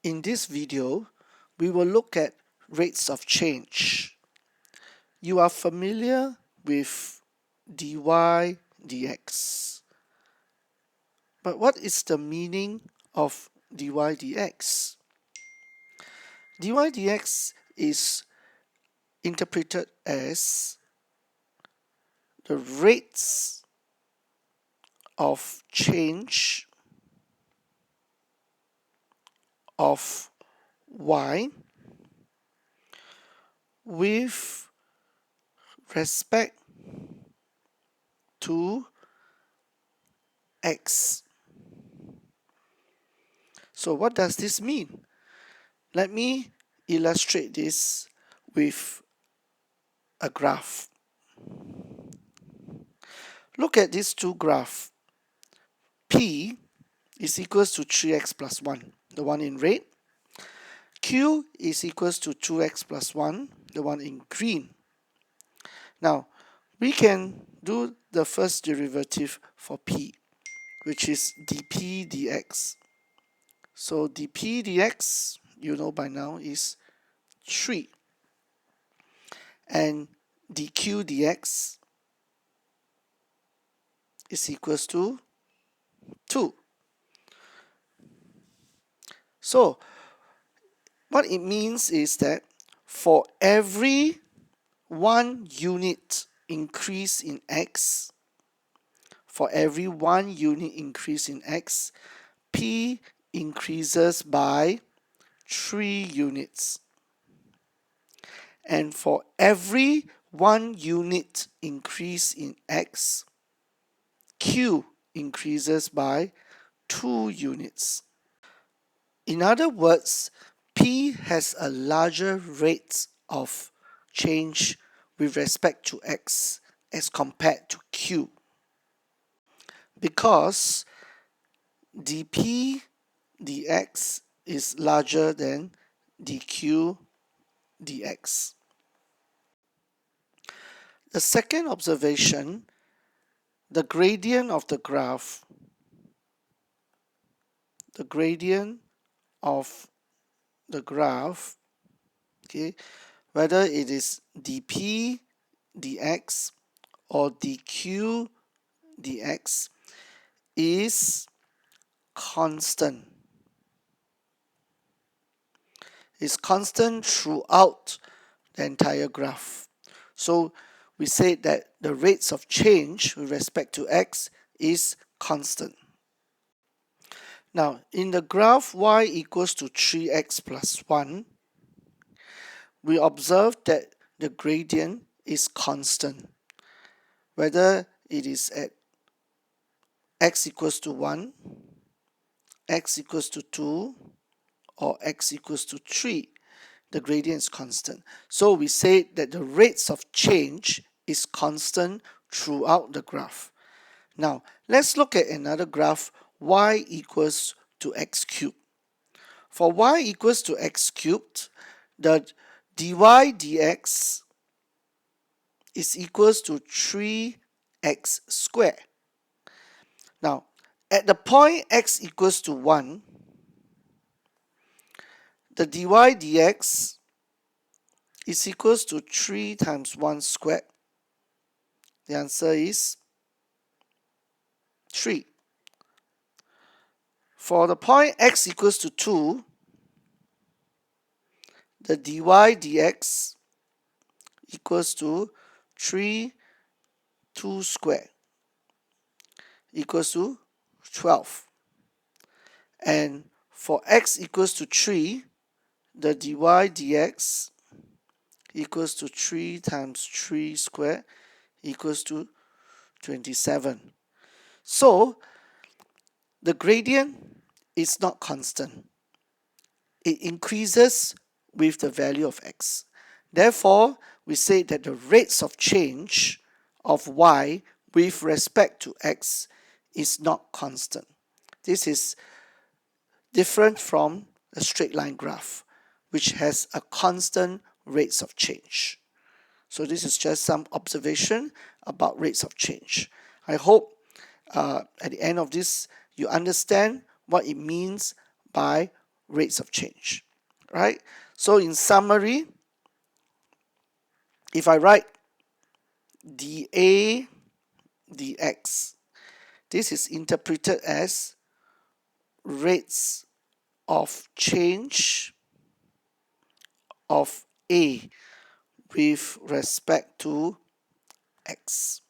In this video, we will look at rates of change. You are familiar with dy dx. But what is the meaning of dy dx? dy dx is interpreted as the rates of change of y with respect to x. So what does this mean? Let me illustrate this with a graph. Look at these two graphs. P is equals to 3x plus 1, the one in red. Q is equals to 2x plus 1, the one in green. Now, we can do the first derivative for P, which is dp dx. So dp dx, you know by now, is 3. And dq dx is equals to 2. So what it means is that for every 1 unit increase in x, P increases by 3 units. And for every 1 unit increase in x, Q increases by 2 units. In other words, P has a larger rate of change with respect to x as compared to Q, because dp dx is larger than dq dx. The second observation, the gradient of the graph, okay, whether it is dp dx or dq dx, is constant. It's constant throughout the entire graph. So we say that the rates of change with respect to x is constant. Now, in the graph y equals to 3x plus 1, we observe that the gradient is constant, whether it is at x equals to 1, x equals to 2, or x equals to 3. The gradient is constant. So we say that the rates of change is constant throughout the graph. Now, let's look at another graph, y equals to x cubed. For y equals to x cubed, the dy dx is equals to 3x squared. Now, at the point x equals to 1, the dy dx is equals to 3 times 1 squared. The answer is 3. For the point x equals to 2, the dy dx equals to 3 2 squared equals to 12. And for x equals to 3, the dy dx equals to 3 times 3 squared equals to 27. So the gradient is not constant. It increases with the value of x. Therefore, we say that the rates of change of y with respect to x is not constant. This is different from a straight line graph, which has a constant rates of change. So this is just some observation about rates of change. I hope at the end of this you understand what it means by rates of change, right? So in summary, if I write dA dx, this is interpreted as rates of change of A with respect to x.